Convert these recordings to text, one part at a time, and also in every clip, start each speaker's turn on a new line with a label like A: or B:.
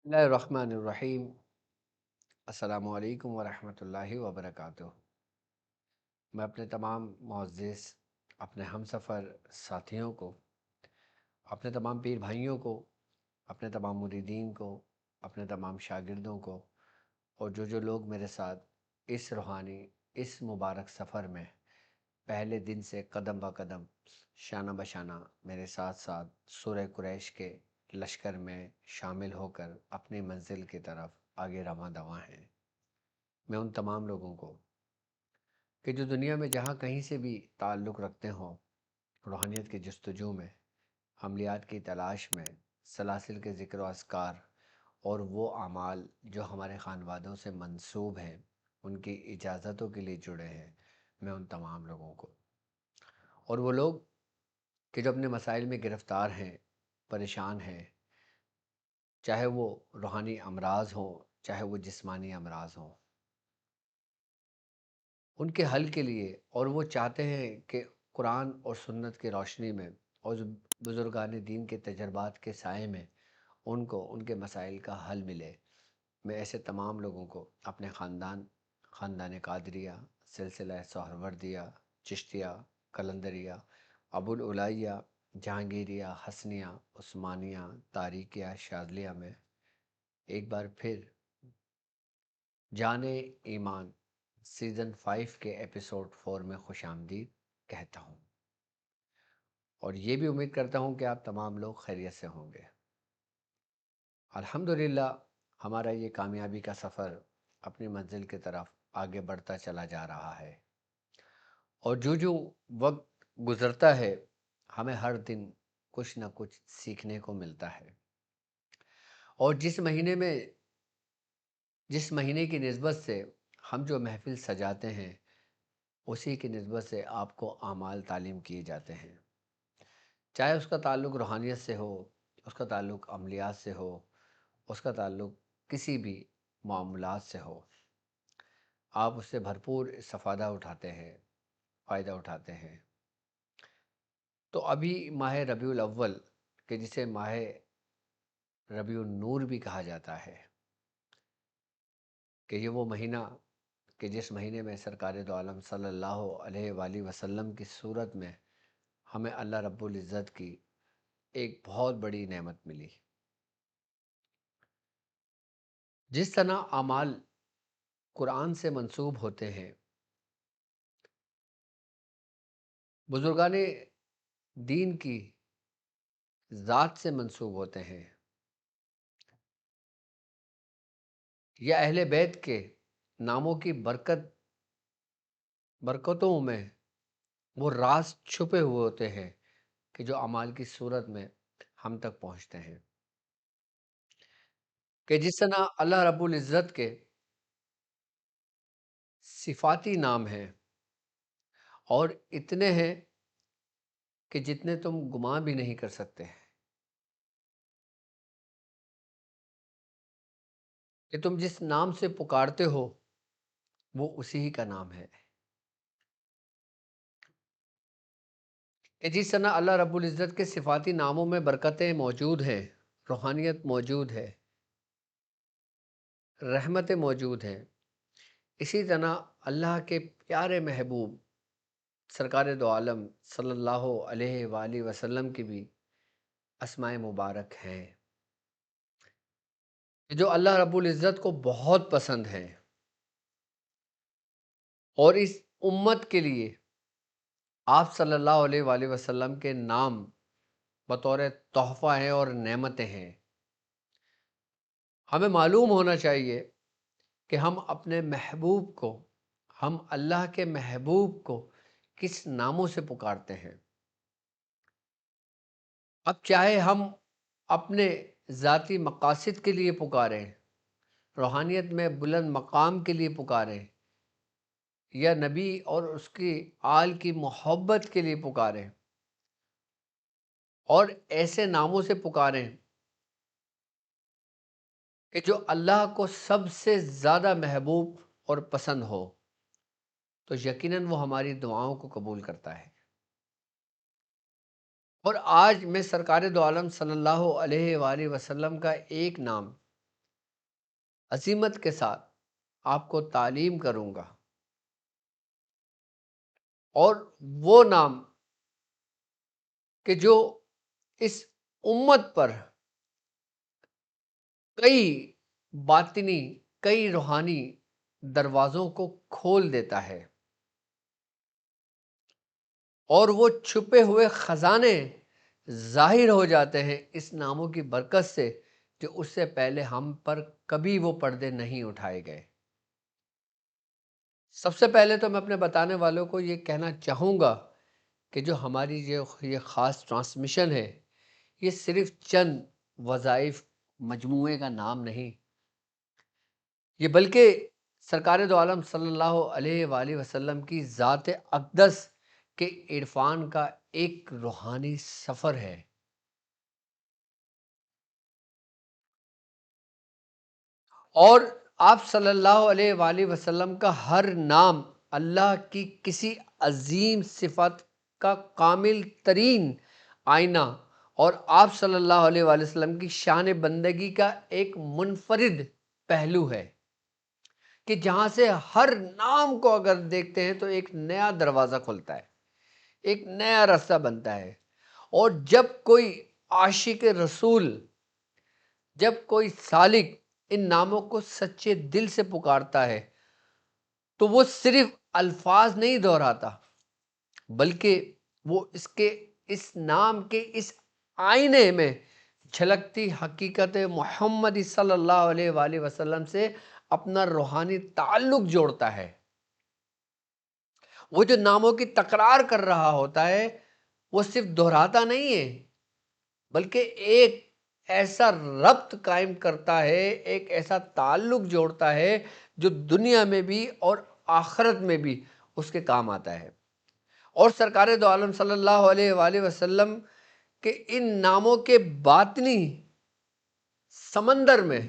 A: اللہ الرحمن الرحیم۔ السلام علیکم ورحمۃ اللہ وبرکاتہ۔ میں اپنے تمام معزز اپنے ہم سفر ساتھیوں کو، اپنے تمام پیر بھائیوں کو، اپنے تمام مریدین کو، اپنے تمام شاگردوں کو، اور جو لوگ میرے ساتھ اس روحانی اس مبارک سفر میں پہلے دن سے قدم بہ قدم شانہ بشانہ میرے ساتھ ساتھ سورہ قریش کے لشکر میں شامل ہو کر اپنی منزل کی طرف آگے رواں دواں ہیں، میں ان تمام لوگوں کو کہ جو دنیا میں جہاں کہیں سے بھی تعلق رکھتے ہوں، روحانیت کی جستجو میں، عملیات کی تلاش میں، سلاسل کے ذکر و اذکار اور وہ اعمال جو ہمارے خانوادوں سے منسوب ہیں، ان کی اجازتوں کے لیے جڑے ہیں، میں ان تمام لوگوں کو، اور وہ لوگ کہ جو اپنے مسائل میں گرفتار ہیں، پریشان ہیں، چاہے وہ روحانی امراض ہوں، چاہے وہ جسمانی امراض ہوں، ان کے حل کے لیے، اور وہ چاہتے ہیں کہ قرآن اور سنت کی روشنی میں اور بزرگان دین کے تجربات کے سائے میں ان کو ان کے مسائل کا حل ملے، میں ایسے تمام لوگوں کو اپنے خاندان قادریہ، سلسلہ سہروردیہ، چشتیہ، قلندریہ، ابو العلیہ، جہانگیریہ، حسنیہ، عثمانیہ، تاریکیہ، شاذلیہ میں ایک بار پھر جانے ایمان سیزن 5 کے ایپیسوڈ 4 میں خوش آمدید کہتا ہوں، اور یہ بھی امید کرتا ہوں کہ آپ تمام لوگ خیریت سے ہوں گے۔ الحمدللہ ہمارا یہ کامیابی کا سفر اپنی منزل کی طرف آگے بڑھتا چلا جا رہا ہے، اور جو وقت گزرتا ہے ہمیں ہر دن کچھ نہ کچھ سیکھنے کو ملتا ہے، اور جس مہینے کی نسبت سے ہم جو محفل سجاتے ہیں، اسی کی نسبت سے آپ کو اعمال تعلیم کیے جاتے ہیں، چاہے اس کا تعلق روحانیت سے ہو، اس کا تعلق عملیات سے ہو، اس کا تعلق کسی بھی معاملات سے ہو، آپ اس سے بھرپور استفادہ اٹھاتے ہیں، فائدہ اٹھاتے ہیں۔ تو ابھی ماہ ربیع الاول، کہ جسے ماہ ربیع النور بھی کہا جاتا ہے، کہ یہ وہ مہینہ کہ جس مہینے میں سرکار دو عالم صلی اللہ علیہ وآلہ وسلم کی صورت میں ہمیں اللہ رب العزت کی ایک بہت بڑی نعمت ملی۔ جس طرح اعمال قرآن سے منسوب ہوتے ہیں، بزرگان دین کی ذات سے منسوب ہوتے ہیں، یا اہل بیت کے ناموں کی برکتوں میں وہ راز چھپے ہوئے ہوتے ہیں کہ جو اعمال کی صورت میں ہم تک پہنچتے ہیں، کہ جس طرح اللہ رب العزت کے صفاتی نام ہیں، اور اتنے ہیں کہ جتنے تم گمان بھی نہیں کر سکتے، کہ تم جس نام سے پکارتے ہو وہ اسی ہی کا نام ہے، کہ جس طرح اللہ رب العزت کے صفاتی ناموں میں برکتیں موجود ہیں، روحانیت موجود ہے، رحمتیں موجود ہیں، اسی طرح اللہ کے پیارے محبوب سرکار دو عالم صلی اللہ علیہ وآلہ وسلم کی بھی اسماء مبارک ہیں، کہ جو اللہ رب العزت کو بہت پسند ہیں، اور اس امت کے لیے آپ صلی اللہ علیہ وآلہ وسلم کے نام بطور تحفہ ہیں اور نعمتیں ہیں۔ ہمیں معلوم ہونا چاہیے کہ ہم اپنے محبوب کو، ہم اللہ کے محبوب کو کس ناموں سے پکارتے ہیں۔ اب چاہے ہم اپنے ذاتی مقاصد کے لیے پکاریں، روحانیت میں بلند مقام کے لیے پکاریں، یا نبی اور اس کی آل کی محبت کے لیے پکاریں، اور ایسے ناموں سے پکاریں کہ جو اللہ کو سب سے زیادہ محبوب اور پسند ہو، تو یقیناً وہ ہماری دعاؤں کو قبول کرتا ہے۔ اور آج میں سرکار دو عالم صلی اللہ علیہ وآلہ وسلم کا ایک نام عظمت کے ساتھ آپ کو تعلیم کروں گا، اور وہ نام کہ جو اس امت پر کئی باطنی، کئی روحانی دروازوں کو کھول دیتا ہے، اور وہ چھپے ہوئے خزانے ظاہر ہو جاتے ہیں اس ناموں کی برکت سے، جو اس سے پہلے ہم پر کبھی وہ پردے نہیں اٹھائے گئے۔ سب سے پہلے تو میں اپنے بتانے والوں کو یہ کہنا چاہوں گا کہ جو ہماری یہ خاص ٹرانسمیشن ہے، یہ صرف چند وظائف مجموعے کا نام نہیں، یہ بلکہ سرکار دو عالم صلی اللہ علیہ وآلہ وسلم کی ذات اقدس کے عرفان کا ایک روحانی سفر ہے۔ اور آپ صلی اللہ علیہ وآلہ وسلم کا ہر نام اللہ کی کسی عظیم صفت کا کامل ترین آئینہ، اور آپ صلی اللہ علیہ وآلہ وسلم کی شان بندگی کا ایک منفرد پہلو ہے، کہ جہاں سے ہر نام کو اگر دیکھتے ہیں تو ایک نیا دروازہ کھلتا ہے، ایک نیا راستہ بنتا ہے۔ اور جب کوئی عاشق رسول، جب کوئی سالک ان ناموں کو سچے دل سے پکارتا ہے، تو وہ صرف الفاظ نہیں دہراتا، بلکہ وہ اس نام کے اس آئینے میں جھلکتی حقیقت محمد صلی اللہ علیہ وآلہ وسلم سے اپنا روحانی تعلق جوڑتا ہے۔ وہ جو ناموں کی تکرار کر رہا ہوتا ہے، وہ صرف دہراتا نہیں ہے، بلکہ ایک ایسا ربط قائم کرتا ہے، ایک ایسا تعلق جوڑتا ہے جو دنیا میں بھی اور آخرت میں بھی اس کے کام آتا ہے۔ اور سرکار دو عالم صلی اللہ علیہ وآلہ وسلم کے ان ناموں کے باطنی سمندر میں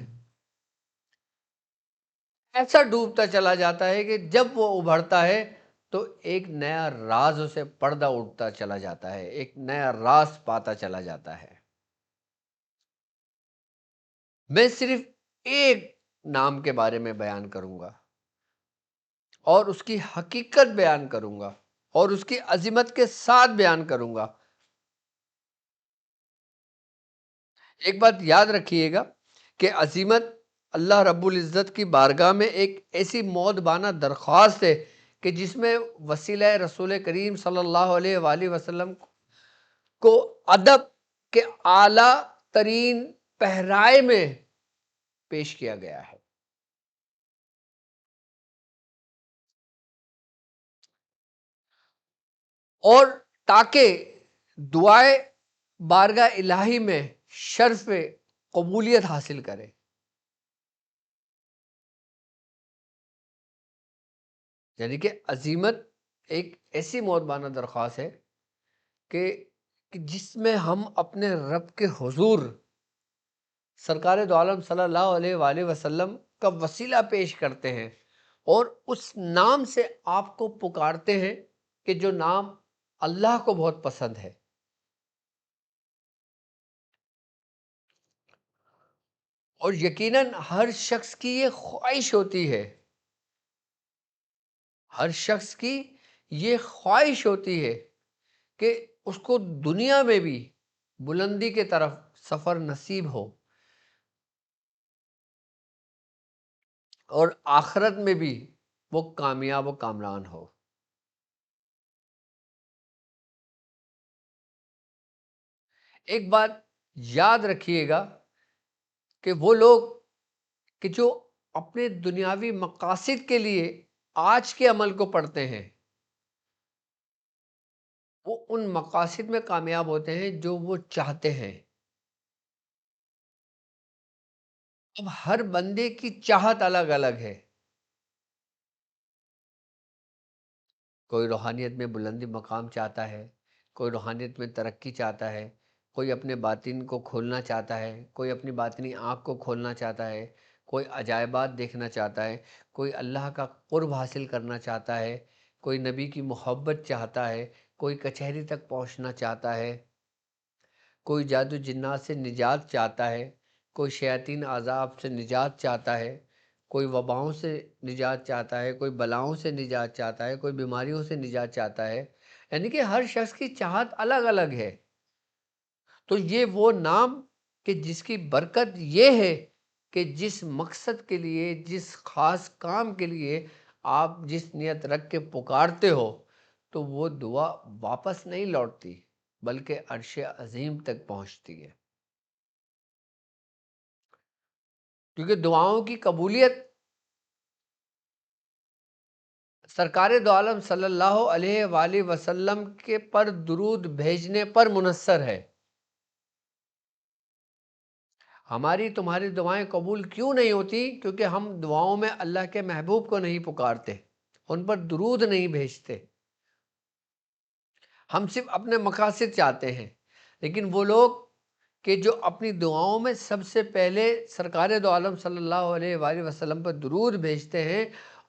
A: ایسا ڈوبتا چلا جاتا ہے کہ جب وہ ابھرتا ہے تو ایک نیا راز اسے پردہ اٹھتا چلا جاتا ہے، ایک نیا راز پاتا چلا جاتا ہے۔ میں صرف ایک نام کے بارے میں بیان کروں گا، اور اس کی حقیقت بیان کروں گا، اور اس کی عظمت کے ساتھ بیان کروں گا۔ ایک بات یاد رکھیے گا کہ عظمت اللہ رب العزت کی بارگاہ میں ایک ایسی مؤدبانہ درخواست ہے کہ جس میں وسیلہ رسول کریم صلی اللہ علیہ وآلہ وسلم کو ادب کے اعلیٰ ترین پہرائے میں پیش کیا گیا ہے۔ اور تاکہ دعائے بارگاہ الہی میں شرف قبولیت حاصل کرے۔ یعنی کہ عظمت ایک ایسی مؤدبانہ درخواست ہے کہ جس میں ہم اپنے رب کے حضور سرکار دو عالم صلی اللہ علیہ وآلہ وسلم کا وسیلہ پیش کرتے ہیں، اور اس نام سے آپ کو پکارتے ہیں کہ جو نام اللہ کو بہت پسند ہے۔ اور یقیناً ہر شخص کی یہ خواہش ہوتی ہے، ہر شخص کی یہ خواہش ہوتی ہے کہ اس کو دنیا میں بھی بلندی کے طرف سفر نصیب ہو، اور آخرت میں بھی وہ کامیاب و کامران ہو۔ ایک بات یاد رکھیے گا کہ وہ لوگ کہ جو اپنے دنیاوی مقاصد کے لیے آج کے عمل کو پڑھتے ہیں، وہ ان مقاصد میں کامیاب ہوتے ہیں جو وہ چاہتے ہیں۔ اب ہر بندے کی چاہت الگ الگ ہے، کوئی روحانیت میں بلندی مقام چاہتا ہے، کوئی روحانیت میں ترقی چاہتا ہے، کوئی اپنے باطن کو کھولنا چاہتا ہے، کوئی اپنی باطنی آنکھ کو کھولنا چاہتا ہے، کوئی عجائبات دیکھنا چاہتا ہے، کوئی اللہ کا قرب حاصل کرنا چاہتا ہے، کوئی نبی کی محبت چاہتا ہے، کوئی کچہری تک پہنچنا چاہتا ہے، کوئی جادو جنات سے نجات چاہتا ہے، کوئی شیاطین عذاب سے نجات چاہتا ہے، کوئی وباؤں سے نجات چاہتا ہے، کوئی بلاؤں سے نجات چاہتا ہے، کوئی بیماریوں سے نجات چاہتا ہے، یعنی کہ ہر شخص کی چاہت الگ الگ ہے۔ تو یہ وہ نام کہ جس کی برکت یہ ہے کہ جس مقصد کے لیے، جس خاص کام کے لیے آپ جس نیت رکھ کے پکارتے ہو، تو وہ دعا واپس نہیں لوٹتی بلکہ عرش عظیم تک پہنچتی ہے۔ کیونکہ دعاؤں کی قبولیت سرکار دو عالم صلی اللہ علیہ وآلہ وسلم کے پر درود بھیجنے پر منحصر ہے۔ ہماری تمہاری دعائیں قبول کیوں نہیں ہوتی؟ کیونکہ ہم دعاؤں میں اللہ کے محبوب کو نہیں پکارتے، ان پر درود نہیں بھیجتے۔ ہم صرف اپنے مقاصد چاہتے ہیں، لیکن وہ لوگ کہ جو اپنی دعاؤں میں سب سے پہلے سرکار دو عالم صلی اللہ علیہ وآلہ وسلم پر درود بھیجتے ہیں،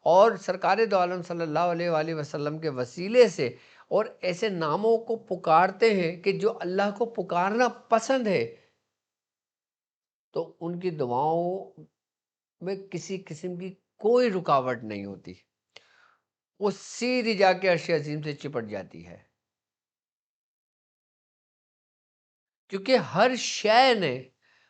A: اور سرکار دو عالم صلی اللہ علیہ وآلہ وسلم کے وسیلے سے اور ایسے ناموں کو پکارتے ہیں کہ جو اللہ کو پکارنا پسند ہے، تو ان کی دعاؤں میں کسی قسم کی کوئی رکاوٹ نہیں ہوتی، وہ سیدھی جا کے عرش عظیم سے چپٹ جاتی ہے۔ کیونکہ ہر شے نے،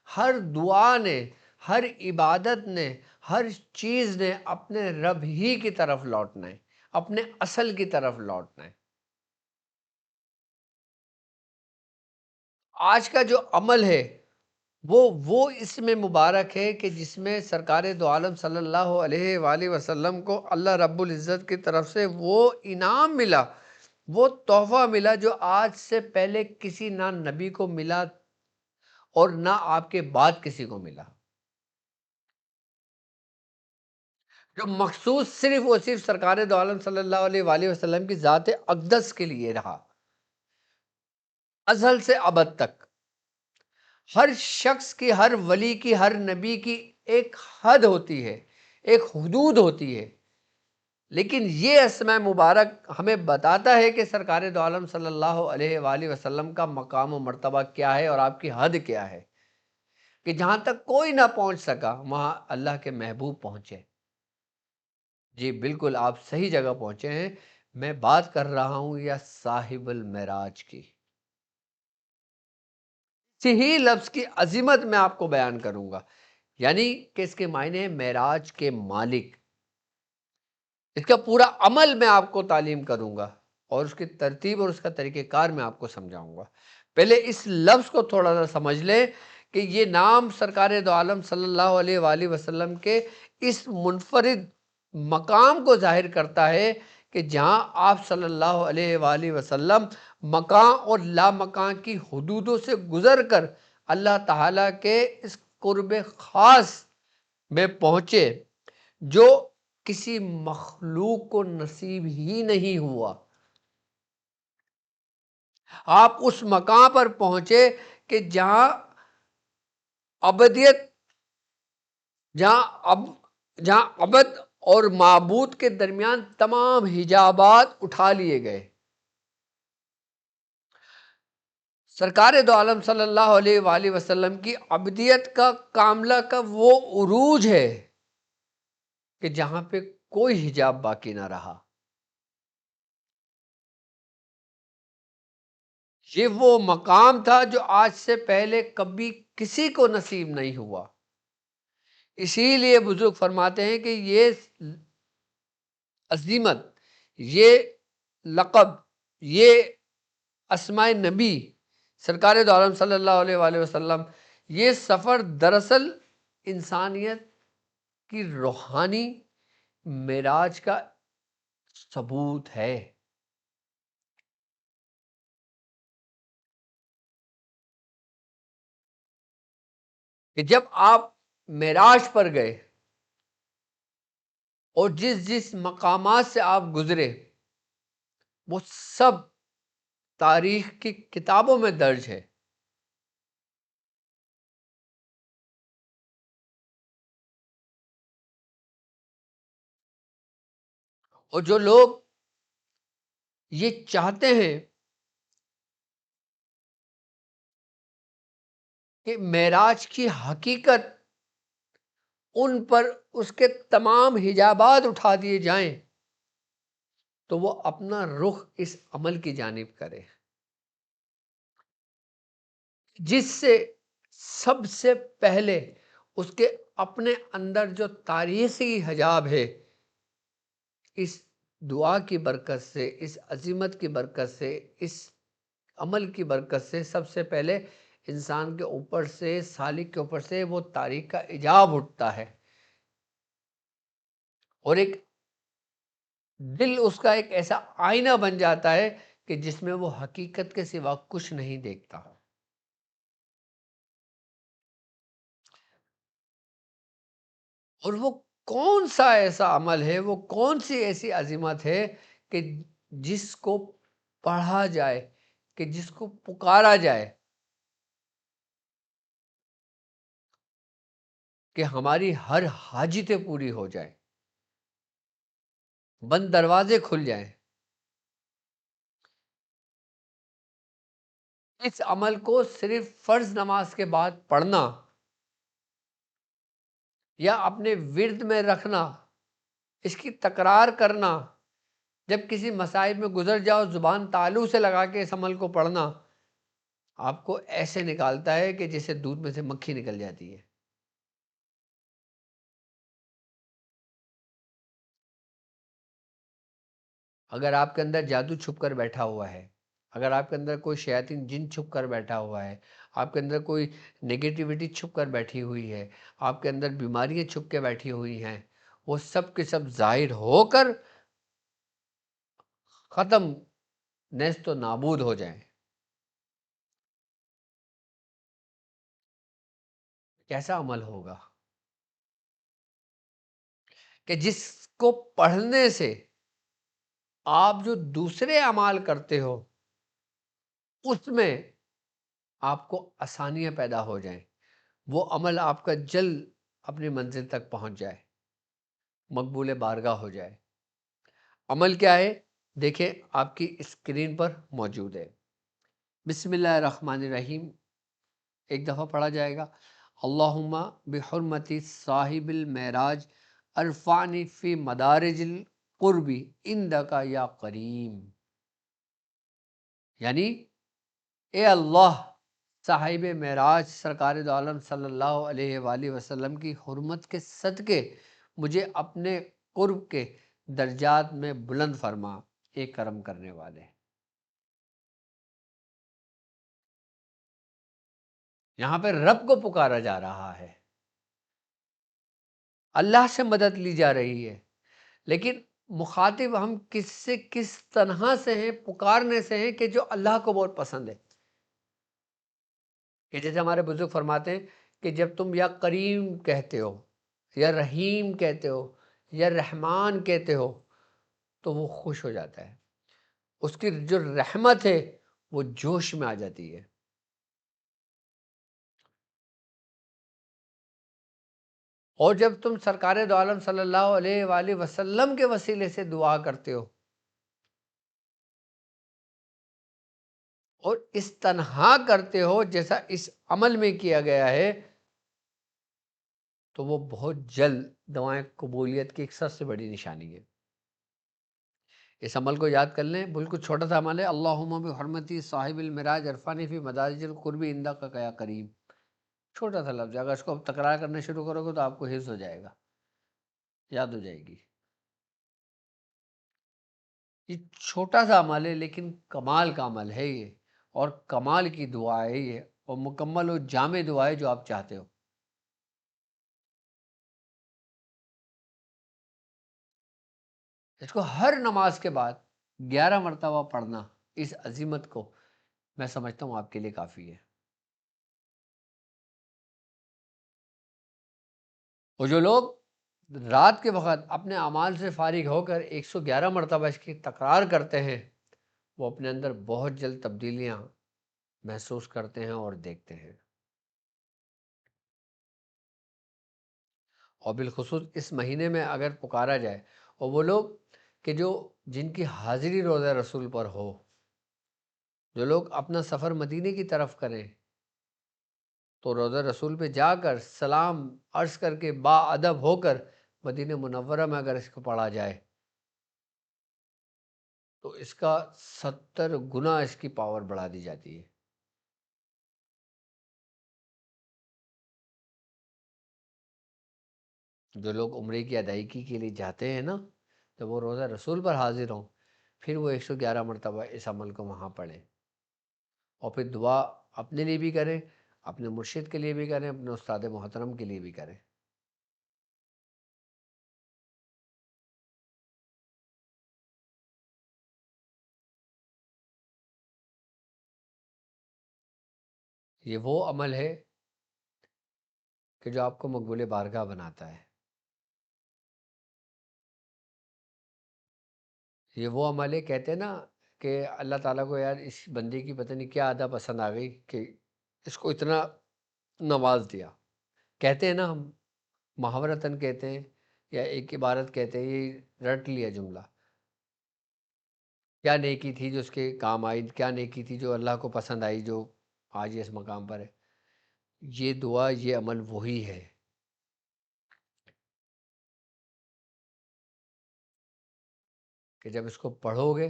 A: ہر دعا نے، ہر عبادت نے، ہر چیز نے اپنے رب ہی کی طرف لوٹنا ہے، اپنے اصل کی طرف لوٹنا ہے۔ آج کا جو عمل ہے وہ اس میں مبارک ہے کہ جس میں سرکار دو عالم صلی اللہ علیہ وآلہ وسلم کو اللہ رب العزت کی طرف سے وہ انعام ملا، وہ تحفہ ملا جو آج سے پہلے کسی نہ نبی کو ملا اور نہ آپ کے بعد کسی کو ملا، جو مخصوص صرف اور صرف سرکار دو عالم صلی اللہ علیہ وآلہ وسلم کی ذات اقدس کے لیے رہا، ازل سے ابد تک۔ ہر شخص کی، ہر ولی کی، ہر نبی کی ایک حد ہوتی ہے، ایک حدود ہوتی ہے، لیکن یہ اسماء مبارک ہمیں بتاتا ہے کہ سرکار دو عالم صلی اللہ علیہ وآلہ وسلم کا مقام و مرتبہ کیا ہے اور آپ کی حد کیا ہے، کہ جہاں تک کوئی نہ پہنچ سکا وہاں اللہ کے محبوب پہنچے۔ جی بالکل آپ صحیح جگہ پہنچے ہیں، میں بات کر رہا ہوں یا صاحب المعراج کی۔ اسی ہی لفظ کی عظمت میں آپ کو بیان کروں گا، یعنی کہ اس کے معنی ہے معراج کے مالک۔ اس کا پورا عمل میں آپ کو تعلیم کروں گا اور اس کی ترتیب اور اس کا طریقہ کار میں آپ کو سمجھاؤں گا۔ پہلے اس لفظ کو تھوڑا سا سمجھ لیں کہ یہ نام سرکار دو عالم صلی اللہ علیہ وآلہ وسلم کے اس منفرد مقام کو ظاہر کرتا ہے کہ جہاں آپ صلی اللہ علیہ وآلہ وسلم مکان اور لا مکان کی حدودوں سے گزر کر اللہ تعالیٰ کے اس قرب خاص میں پہنچے جو کسی مخلوق کو نصیب ہی نہیں ہوا۔ آپ اس مقام پر پہنچے کہ جہاں ابدیت، جہاں ابد اور معبود کے درمیان تمام حجابات اٹھا لیے گئے۔ سرکار دو عالم صلی اللہ علیہ وآلہ وسلم کی ابدیت کا کاملہ کا وہ عروج ہے کہ جہاں پہ کوئی حجاب باقی نہ رہا۔ یہ وہ مقام تھا جو آج سے پہلے کبھی کسی کو نصیب نہیں ہوا۔ اسی لیے بزرگ فرماتے ہیں کہ یہ عظمت، یہ لقب، یہ اسماء نبی سرکار دو عالم صلی اللہ علیہ وآلہ وسلم، یہ سفر دراصل انسانیت کی روحانی معراج کا ثبوت ہے۔ کہ جب آپ معراج پر گئے اور جس جس مقامات سے آپ گزرے وہ سب تاریخ کی کتابوں میں درج ہے۔ اور جو لوگ یہ چاہتے ہیں کہ معراج کی حقیقت ان پر اس کے تمام حجابات اٹھا دیے جائیں تو وہ اپنا رخ اس عمل کی جانب کرے جس سے سب سے پہلے اس کے اپنے اندر جو تاریخی حجاب ہے، اس دعا کی برکت سے، اس عظمت کی برکت سے، اس عمل کی برکت سے سب سے پہلے انسان کے اوپر سے، سالک کے اوپر سے وہ تاریخ کا حجاب اٹھتا ہے، اور ایک دل اس کا ایک ایسا آئینہ بن جاتا ہے کہ جس میں وہ حقیقت کے سوا کچھ نہیں دیکھتا۔ اور وہ کون سا ایسا عمل ہے، وہ کون سی ایسی عظمت ہے کہ جس کو پڑھا جائے، کہ جس کو پکارا جائے کہ ہماری ہر حاجتیں پوری ہو جائیں، بند دروازے کھل جائیں۔ اس عمل کو صرف فرض نماز کے بعد پڑھنا یا اپنے ورد میں رکھنا، اس کی تکرار کرنا، جب کسی مصائب میں گزر جاؤ زبان تالو سے لگا کے اس عمل کو پڑھنا، آپ کو ایسے نکالتا ہے کہ جیسے دودھ میں سے مکھی نکل جاتی ہے۔ اگر آپ کے اندر جادو چھپ کر بیٹھا ہوا ہے، اگر آپ کے اندر کوئی شیاطین جن چھپ کر بیٹھا ہوا ہے، آپ کے اندر کوئی نگیٹیوٹی چھپ کر بیٹھی ہوئی ہے، آپ کے اندر بیماریاں چھپ کے بیٹھی ہوئی ہیں، وہ سب کے سب ظاہر ہو کر ختم، نیست و نابود ہو جائیں۔ کیسا عمل ہوگا کہ جس کو پڑھنے سے آپ جو دوسرے اعمال کرتے ہو اس میں آپ کو آسانیاں پیدا ہو جائیں، وہ عمل آپ کا جلد اپنی منزل تک پہنچ جائے، مقبول بارگاہ ہو جائے۔ عمل کیا ہے؟ دیکھیں آپ کی اسکرین پر موجود ہے۔ بسم اللہ الرحمن الرحیم ایک دفعہ پڑھا جائے گا۔ اللہم بحرمت صاحب المعراج ارفعنی فی مدارج القرب عندک یا کریم، یعنی اے اللہ، صاحب معراج سرکار دو عالم صلی اللہ علیہ وآلہ وسلم کی حرمت کے صدقے مجھے اپنے قرب کے درجات میں بلند فرما، ایک کرم کرنے والے۔ یہاں پہ رب کو پکارا جا رہا ہے، اللہ سے مدد لی جا رہی ہے، لیکن مخاطب ہم کس سے کس طرح سے ہیں، پکارنے سے ہیں کہ جو اللہ کو بہت پسند ہے، کہ جیسے ہمارے بزرگ فرماتے ہیں کہ جب تم یا کریم کہتے ہو، یا رحیم کہتے ہو، یا رحمان کہتے ہو تو وہ خوش ہو جاتا ہے، اس کی جو رحمت ہے وہ جوش میں آ جاتی ہے۔ اور جب تم سرکار دو عالم صلی اللہ علیہ وآلہ وسلم کے وسیلے سے دعا کرتے ہو اور اس طرح کرتے ہو جیسا اس عمل میں کیا گیا ہے، تو وہ بہت جلد دعائیں قبولیت کی ایک سب سے بڑی نشانی ہے۔ اس عمل کو یاد کر لیں، بالکل چھوٹا سا عمل ہے۔ اللہم بحرمتی صاحب المراج عرفانی فی مدارج القرب عندک کا یا کریم، چھوٹا سا لفظ ہے، اگر اس کو تکرار کرنا شروع کرو گے تو آپ کو حفظ ہو جائے گا، یاد ہو جائے گی۔ یہ چھوٹا سا عمل ہے لیکن کمال کا عمل ہے یہ، اور کمال کی دعا ہے یہ، اور مکمل و جامع دعا ہے جو آپ چاہتے ہو۔ اس کو ہر نماز کے بعد 11 مرتبہ پڑھنا، اس عظمت کو میں سمجھتا ہوں آپ کے لیے کافی ہے۔ اور جو لوگ رات کے وقت اپنے اعمال سے فارغ ہو کر 111 مرتبہ اس کی تکرار کرتے ہیں، وہ اپنے اندر بہت جلد تبدیلیاں محسوس کرتے ہیں اور دیکھتے ہیں۔ اور بالخصوص اس مہینے میں اگر پکارا جائے، اور وہ لوگ کہ جن کی حاضری روزہ رسول پر ہو، جو لوگ اپنا سفر مدینے کی طرف کریں، تو روضہ رسول پہ جا کر سلام عرض کر کے با ادب ہو کر مدینہ منورہ میں اگر اس کو پڑھا جائے تو اس کا 70 گنا اس کی پاور بڑھا دی جاتی ہے۔ جو لوگ عمرے کی ادائیگی کے لیے جاتے ہیں نا، جب وہ روزہ رسول پر حاضر ہوں پھر وہ 111 مرتبہ اس عمل کو وہاں پڑھیں، اور پھر دعا اپنے لیے بھی کریں، اپنے مرشد کے لیے بھی کریں، اپنے استاد محترم کے لیے بھی کریں۔ یہ وہ عمل ہے کہ جو آپ کو مقبول بارگاہ بناتا ہے۔ یہ وہ عمل ہے، کہتے ہیں نا کہ اللہ تعالیٰ کو یار اس بندے کی پتہ نہیں کیا ادا پسند آ گئی کہ اس کو اتنا نواز دیا۔ کہتے ہیں نا، ہم محاورتاً کہتے ہیں یا ایک عبارت کہتے ہیں، یہ رٹ لیا جملہ، کیا نیکی تھی جو اس کے کام آئی، کیا نیکی تھی جو اللہ کو پسند آئی، جو آج یہ اس مقام پر ہے۔ یہ دعا، یہ عمل وہی ہے کہ جب اس کو پڑھو گے،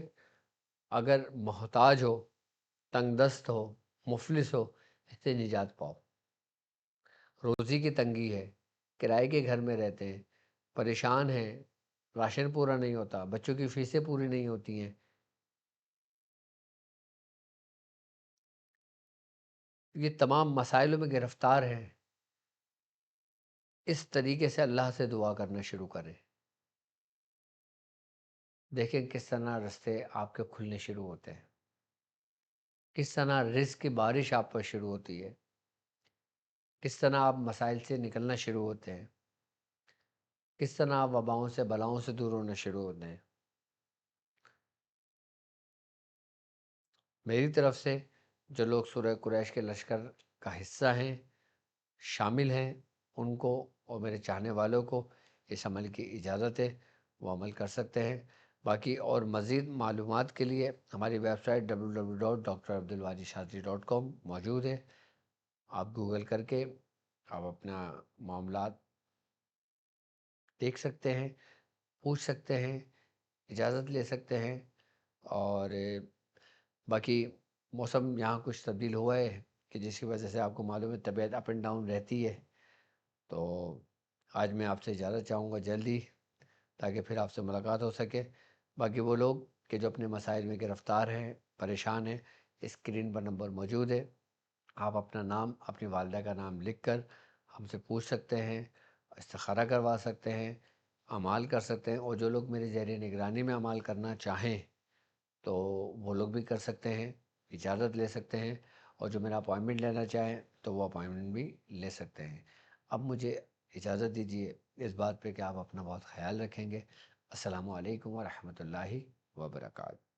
A: اگر محتاج ہو، تنگ دست ہو، مفلس ہو، اس سے نجات پاؤ۔ روزی کی تنگی ہے، کرائے کے گھر میں رہتے ہیں، پریشان ہیں، راشن پورا نہیں ہوتا، بچوں کی فیسیں پوری نہیں ہوتی ہیں، یہ تمام مسائلوں میں گرفتار ہیں، اس طریقے سے اللہ سے دعا کرنا شروع کریں۔ دیکھیں کس طرح رستے آپ کے کھلنے شروع ہوتے ہیں، کس طرح رزق کی بارش آپ پر شروع ہوتی ہے، کس طرح آپ مسائل سے نکلنا شروع ہوتے ہیں، کس طرح آپ وباؤں سے بلاؤں سے دور ہونا شروع ہوتے ہیں۔ میری طرف سے جو لوگ سورہ قریش کے لشکر کا حصہ ہیں، شامل ہیں، ان کو اور میرے چاہنے والوں کو اس عمل کی اجازت ہے، وہ عمل کر سکتے ہیں۔ باقی اور مزید معلومات کے لیے ہماری ویب سائٹ www.drabdulwajidshadri.com موجود ہے، آپ گوگل کر کے آپ اپنا معاملات دیکھ سکتے ہیں، پوچھ سکتے ہیں، اجازت لے سکتے ہیں۔ اور باقی موسم یہاں کچھ تبدیل ہوا ہے کہ جس کی وجہ سے آپ کو معلوم ہے طبیعت اپ اینڈ ڈاؤن رہتی ہے، تو آج میں آپ سے اجازت چاہوں گا جلدی، تاکہ پھر آپ سے ملاقات ہو سکے۔ باقی وہ لوگ کہ جو اپنے مسائل میں گرفتار ہیں، پریشان ہیں، اسکرین پر نمبر موجود ہے، آپ اپنا نام، اپنی والدہ کا نام لکھ کر ہم سے پوچھ سکتے ہیں، استخارہ کروا سکتے ہیں، اعمال کر سکتے ہیں، اور جو لوگ میرے زیر نگرانی میں اعمال کرنا چاہیں تو وہ لوگ بھی کر سکتے ہیں، اجازت لے سکتے ہیں، اور جو میرا اپوائنٹمنٹ لینا چاہیں تو وہ اپوائنٹمنٹ بھی لے سکتے ہیں۔ اب مجھے اجازت دیجیے اس بات پہ کہ آپ اپنا بہت خیال رکھیں گے۔ السلام علیکم ورحمۃ اللہ وبرکاتہ۔